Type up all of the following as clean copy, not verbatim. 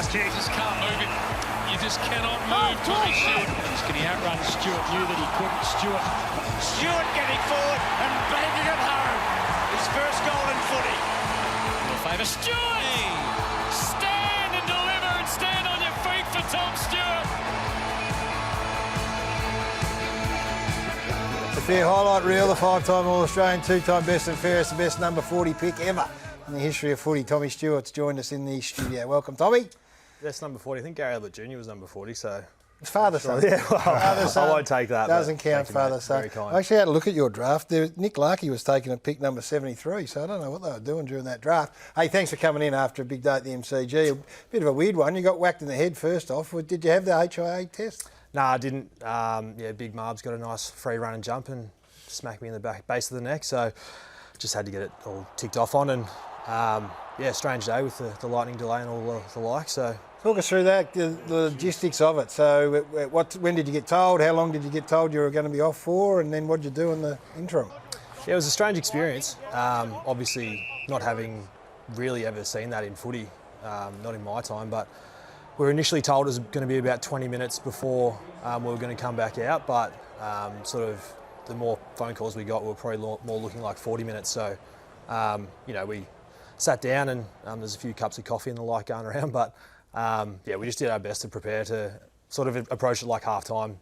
You just can't move it. You just cannot move Tommy Stewart. Just can he outrun Stewart? Knew that he couldn't. Stewart getting forward and banging it home. His first goal in footy. In favour, Stewart! Stand and deliver and stand on your feet for Tom Stewart. The fair highlight reel, the 5-time All-Australian, 2-time best and fairest, the best number 40 pick ever in the history of footy. Tommy Stewart's joined us in the studio. Welcome, Tommy. That's number 40. I think Gary Ablett Jr. was number 40, so... It's father-son. Yeah, well, I won't take that. Doesn't count, father-son. I actually had a look at your draft. Nick Larkey was taken at pick number 73, so I don't know what they were doing during that draft. Hey, thanks for coming in after a big day at the MCG. A bit of a weird one. You got whacked in the head first off. Did you have the HIA test? No, I didn't. Big Marb's got a nice free run and jump and smacked me in the base of the neck, so just had to get it all ticked off on. And, strange day with the lightning delay and all the like, so... Talk us through that, the logistics of it. So when did you get told? How long did you get told you were going to be off for? And then what did you do in the interim? Yeah, it was a strange experience. Obviously, not having really ever seen that in footy, not in my time, but we were initially told it was going to be about 20 minutes before we were going to come back out, but the more phone calls we got, we were probably more looking like 40 minutes. So, we sat down and there's a few cups of coffee and the like going around, but we just did our best to prepare to sort of approach it like half-time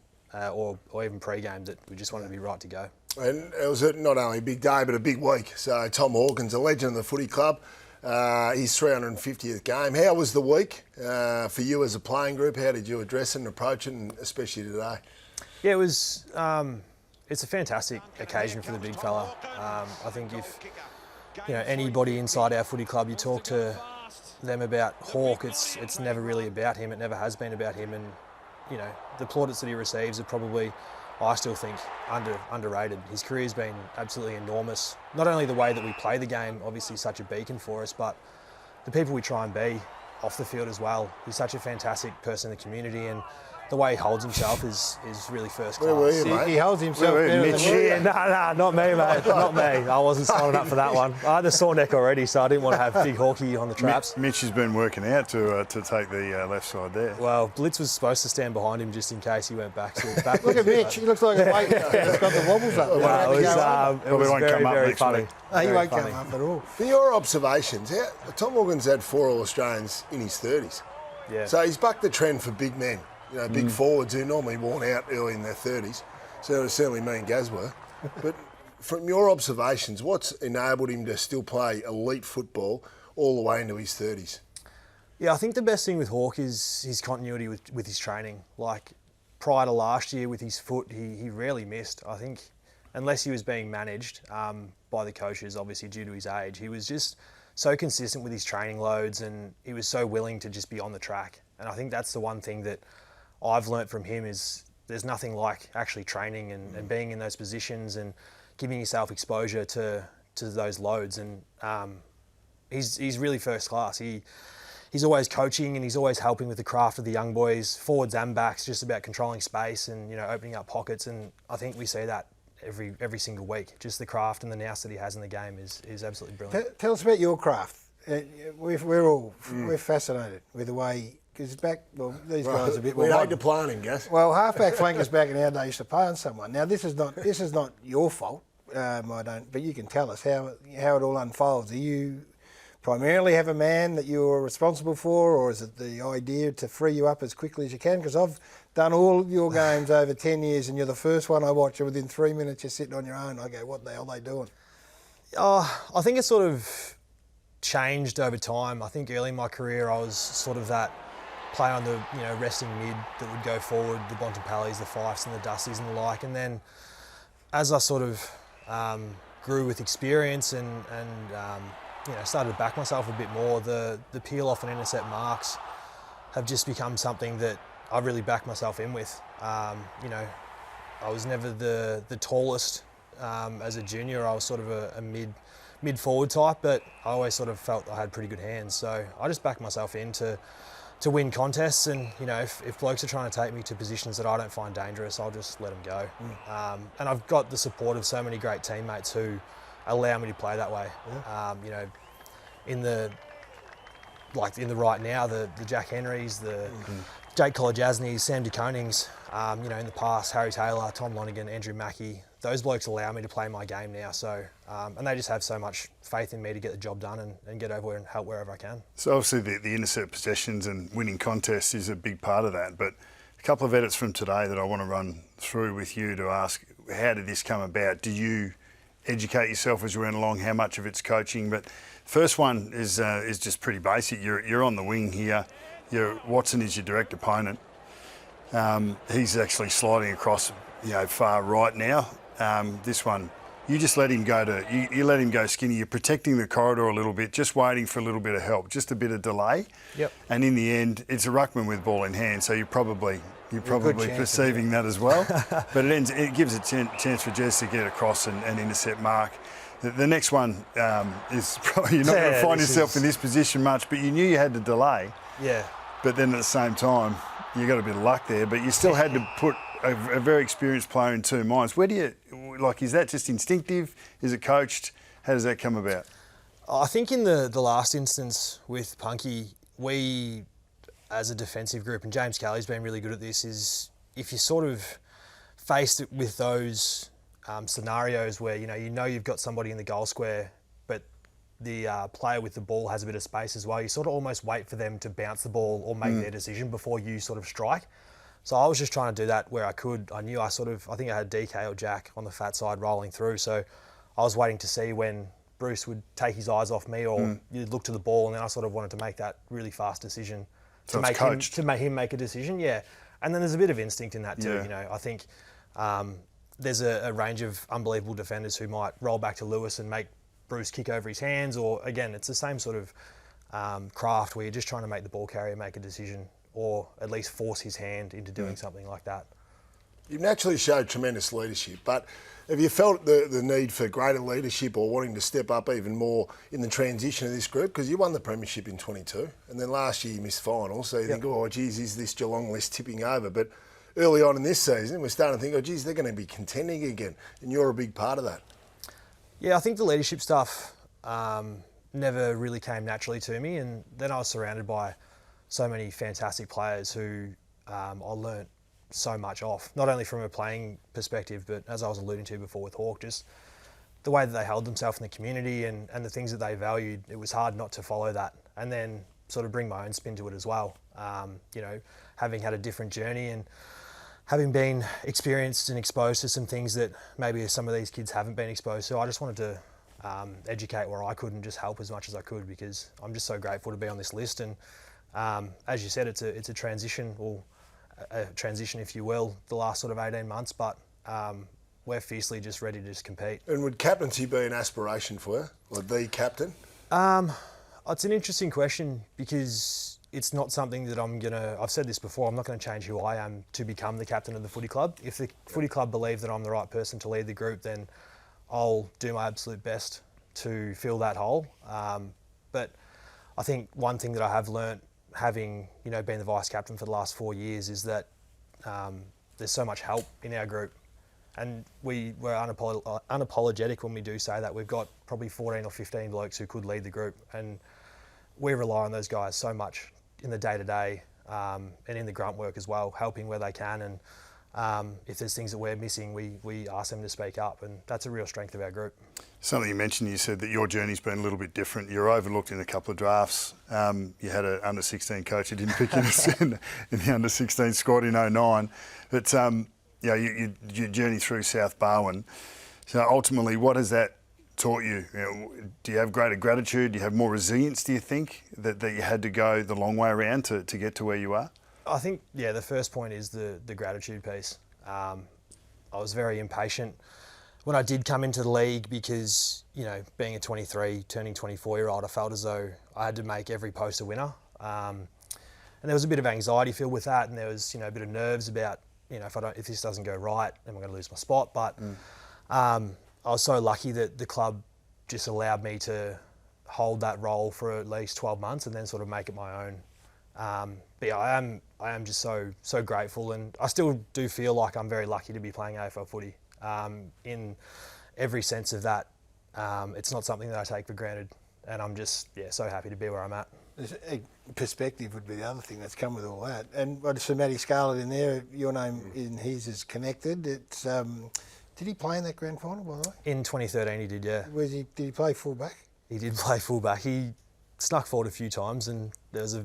or even pre-game, that we just wanted to be right to go. And it was not only a big day, but a big week. So Tom Hawkins, a legend of the footy club, his 350th game. How was the week for you as a playing group? How did you address it and approach it, and especially today? Yeah, it was... it's a fantastic occasion for the big fella. I think if anybody inside our footy club, you talk to them about Hawk, it's never really about him. It never has been about him, and the plaudits that he receives are probably, I still think, underrated. His career's been absolutely enormous. Not only the way that we play the game, obviously such a beacon for us, but the people we try and be off the field as well. He's such a fantastic person in the community, and the way he holds himself is really first class. Where were you, mate? He holds himself better than Yeah, not me, mate. Not me. I wasn't signing up for that one. I had the sore neck already, so I didn't want to have big Hawkey on the traps. Mitch has been working out to take the left side there. Well, Blitz was supposed to stand behind him just in case he went backwards. Look at Mitch. He looks like a weight. He's got the wobbles up. Well, it was won't very, come up very next funny. week. No, he Very won't funny. come up at all. For your observations, Tom Hawkins had 4 All-Australians in his 30s. Yeah. So he's bucked the trend for big men, big forwards who normally worn out early in their 30s. So certainly me and Gaz were. But from your observations, what's enabled him to still play elite football all the way into his 30s? Yeah, I think the best thing with Hawk is his continuity with his training. Like, prior to last year with his foot, he rarely missed. I think, unless he was being managed by the coaches, obviously due to his age, he was just so consistent with his training loads, and he was so willing to just be on the track. And I think that's the one thing that I've learnt from him, is there's nothing like actually training and being in those positions and giving yourself exposure to those loads. And he's really first class. He's always coaching, and he's always helping with the craft of the young boys, forwards and backs, just about controlling space and opening up pockets. And I think we see that every single week. Just the craft and the nous that he has in the game is absolutely brilliant. Tell us about your craft. We're fascinated with the way, because these guys are a bit more We hate modern. to play on him, Gaz. Well, halfback flankers back in our day used to play on someone. Now this is not your fault. But you can tell us how it all unfolds. Do you primarily have a man that you're responsible for, or is it the idea to free you up as quickly as you can? Because I've done all of your games over 10 years, and you're the first one I watch, and within 3 minutes you're sitting on your own. I go, what the hell are they doing? I think it's sort of changed over time. I think early in my career I was sort of that player on the resting mid that would go forward, the Bontempellis, the Fifes and the Dusties and the like. And then as I sort of grew with experience and started to back myself a bit more, the peel off and intercept marks have just become something that I really back myself in with. I was never the tallest as a junior. I was sort of a mid forward type, but I always sort of felt I had pretty good hands. So I just backed myself in to win contests, and if blokes are trying to take me to positions that I don't find dangerous, I'll just let them go. And I've got the support of so many great teammates who allow me to play that way. In the like in the right now, the Jack Henrys, the Jake Colajasnys, Sam DeConings, you know, in the past, Harry Taylor, Tom Lonergan, Andrew Mackie, those blokes allow me to play my game now. So, and they just have so much faith in me to get the job done and get over and help wherever I can. So obviously the intercept possessions and winning contests is a big part of that, but a couple of edits from today that I want to run through with you to ask, how did this come about? Do you educate yourself as you went along? How much of it's coaching? But first one is just pretty basic. You're on the wing here. Watson is your direct opponent. He's actually sliding across, you know, far right now. This one, you just let him go you let him go skinny. You're protecting the corridor a little bit, just waiting for a little bit of help, just a bit of delay. Yep. And in the end, it's a ruckman with ball in hand, so you're probably perceiving that as well. But it gives a chance for Jez to get across and intercept Mark. The next one is probably, you're not going to find yourself in this position much, but you knew you had to delay. Yeah. But then at the same time, you got a bit of luck there, but you still had to put a very experienced player in two minds. Where do you, like, is that just instinctive? Is it coached? How does that come about? I think in the last instance with Punky, we, as a defensive group, and James Kelly's been really good at this, is if you sort of faced it with those scenarios where, you know you've got somebody in the goal square, but the player with the ball has a bit of space as well, you sort of almost wait for them to bounce the ball or make their decision before you sort of strike. So I was just trying to do that where I could. I knew I think I had DK or Jack on the fat side rolling through, so I was waiting to see when Bruce would take his eyes off me or you'd look to the ball, and then I sort of wanted to make that really fast decision So to make him make a decision, yeah. And then there's a bit of instinct in that too, Yeah. you know. I think there's a range of unbelievable defenders who might roll back to Lewis and make Bruce kick over his hands, or again, it's the same sort of craft where you're just trying to make the ball carrier make a decision or at least force his hand into doing something like that. You've naturally showed tremendous leadership, but have you felt the need for greater leadership or wanting to step up even more in the transition of this group? Because you won the premiership in 22, and then last year you missed finals, so you think, oh, geez, is this Geelong list tipping over? But early on in this season, we're starting to think, oh, geez, they're going to be contending again, and you're a big part of that. Yeah, I think the leadership stuff never really came naturally to me, and then I was surrounded by so many fantastic players who I learnt so much off, not only from a playing perspective, but as I was alluding to before with Hawke, just the way that they held themselves in the community and the things that they valued. It was hard not to follow that and then sort of bring my own spin to it as well. You know, having had a different journey and having been experienced and exposed to some things that maybe some of these kids haven't been exposed to, I just wanted to educate where I could and just help as much as I could, because I'm just so grateful to be on this list. And as you said, it's a transition, or a transition, if you will, the last sort of 18 months, but we're fiercely just ready to just compete. And would captaincy be an aspiration for her, or the captain? It's an interesting question, because it's not something that I've said this before, I'm not going to change who I am to become the captain of the footy club. If the footy club believe that I'm the right person to lead the group, then I'll do my absolute best to fill that hole. But I think one thing that I have learnt, having been the vice captain for the last 4 years, is that there's so much help in our group, and we're unapologetic when we do say that. We've got probably 14 or 15 blokes who could lead the group, and we rely on those guys so much in the day-to-day and in the grunt work as well, helping where they can. And if there's things that we're missing, we ask them to speak up, and that's a real strength of our group. Something you mentioned, you said that your journey's been a little bit different. You're overlooked in a couple of drafts. You had an under-16 coach who didn't pick you in the under-16 squad in 09. But your journey through South Barwon. So ultimately, what has that taught you? Do you have greater gratitude? Do you have more resilience, do you think, that you had to go the long way around to get to where you are? I think, the first point is the gratitude piece. I was very impatient when I did come into the league, because, being a 23, turning 24-year-old, I felt as though I had to make every post a winner. And there was a bit of anxiety filled with that, and there was, a bit of nerves about, if this doesn't go right, am I going to lose my spot? But I was so lucky that the club just allowed me to hold that role for at least 12 months and then sort of make it my own. But yeah, I am just so grateful, and I still do feel like I'm very lucky to be playing AFL footy. In every sense of that, it's not something that I take for granted, and I'm just so happy to be where I'm at. Perspective would be the other thing that's come with all that. And so Matty Scarlet in there, your name in his is connected. It's did he play in that grand final, by the way? In 2013 he did, yeah. Did he play full-back? He did play full-back. He snuck forward a few times, and there was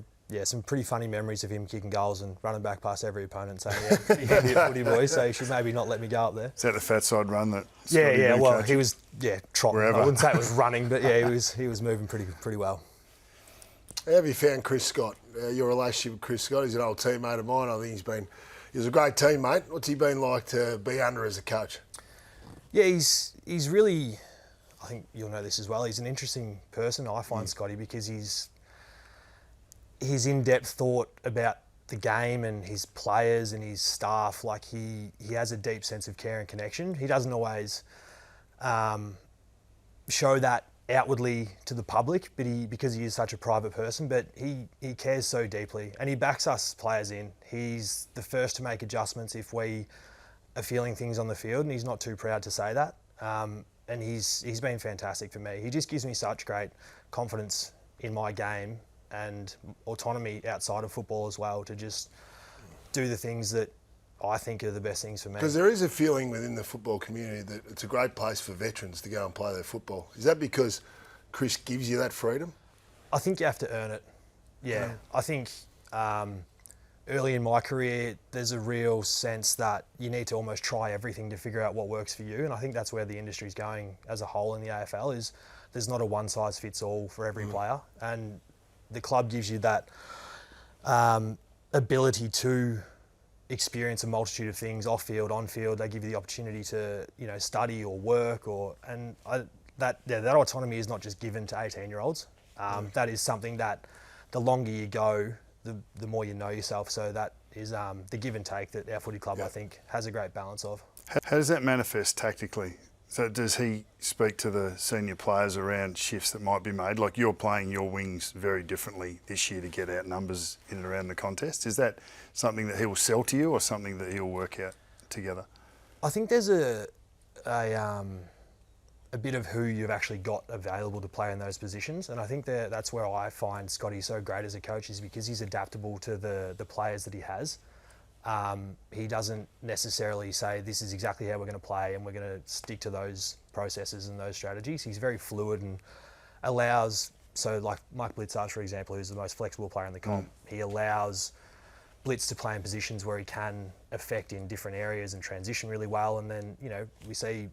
some pretty funny memories of him kicking goals and running back past every opponent saying, yeah, pretty handy at footy, boys, so you should maybe not let me go up there. Is that the fat side run that? Well, he was, trotting. Wherever. I wouldn't say it was running, but yeah, he was moving pretty well. How have you found Chris Scott? Your relationship with Chris Scott? He's an old teammate of mine. I think he was a great teammate. What's he been like to be under as a coach? Yeah, he's really, I think you'll know this as well, he's an interesting person, I find, Scotty, because his in-depth thought about the game and his players and his staff, like he has a deep sense of care and connection. He doesn't always show that outwardly to the public, but because he is such a private person, but he cares so deeply and he backs us players in. He's the first to make adjustments if we are feeling things on the field, and he's not too proud to say that. And he's been fantastic for me. He just gives me such great confidence in my game and autonomy outside of football as well to just do the things that I think are the best things for me. Because there is a feeling within the football community that it's a great place for veterans to go and play their football. Is that because Chris gives you that freedom? I think you have to earn it. Yeah. I think early in my career, there's a real sense that you need to almost try everything to figure out what works for you. And I think that's where the industry's going as a whole in the AFL is there's not a one-size-fits-all for every player. And the club gives you that ability to experience a multitude of things off-field, on-field. They give you the opportunity to, study or work that autonomy is not just given to 18-year-olds. That is something that the longer you go, the more you know yourself. So that is the give and take that our footy club, I think, has a great balance of. How does that manifest tactically? So does he speak to the senior players around shifts that might be made? Like you're playing your wings very differently this year to get out numbers in and around the contest. Is that something that he will sell to you or something that he'll work out together? I think there's a bit of who you've actually got available to play in those positions, and I think that's where I find Scotty so great as a coach is because he's adaptable to the players that he has. He doesn't necessarily say this is exactly how we're going to play and we're going to stick to those processes and those strategies. He's very fluid and allows, so like Mike Blitzarch, for example, who's the most flexible player in the comp, he allows Blitz to play in positions where he can affect in different areas and transition really well. And then, we see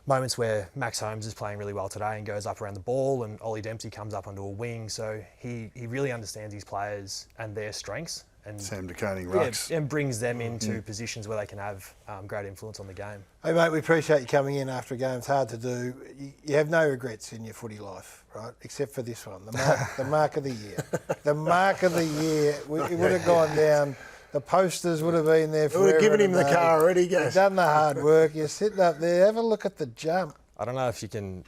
moments where Max Holmes is playing really well today and goes up around the ball and Ollie Dempsey comes up onto a wing. So he really understands his players and their strengths. And Sam DeConing rucks. And brings them into positions where they can have great influence on the game. Hey, mate, we appreciate you coming in after a game. It's hard to do. You have no regrets in your footy life, right? Except for this one, the mark of the year. The mark of the year. It would have gone down. The posters would have been there forever. We've given him the car already, guys. You've done the hard work. You're sitting up there. Have a look at the jump. I don't know if you can...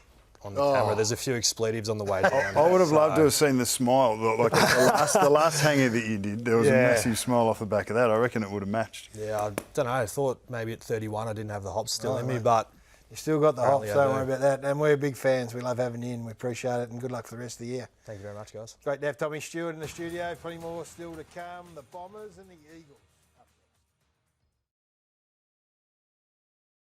On the camera, there's a few explosives on the way down. I would have loved to have seen the smile, like the last hanger that you did. There was a massive smile off the back of that. I reckon it would have matched. Yeah, I don't know. I thought maybe at 31 I didn't have the hops still in me, but you still got the hops. Don't worry about that. And we're big fans. We love having you in. We appreciate it, and good luck for the rest of the year. Thank you very much, guys. Great to have Tommy Stewart in the studio. Plenty more still to come. The Bombers and the Eagles.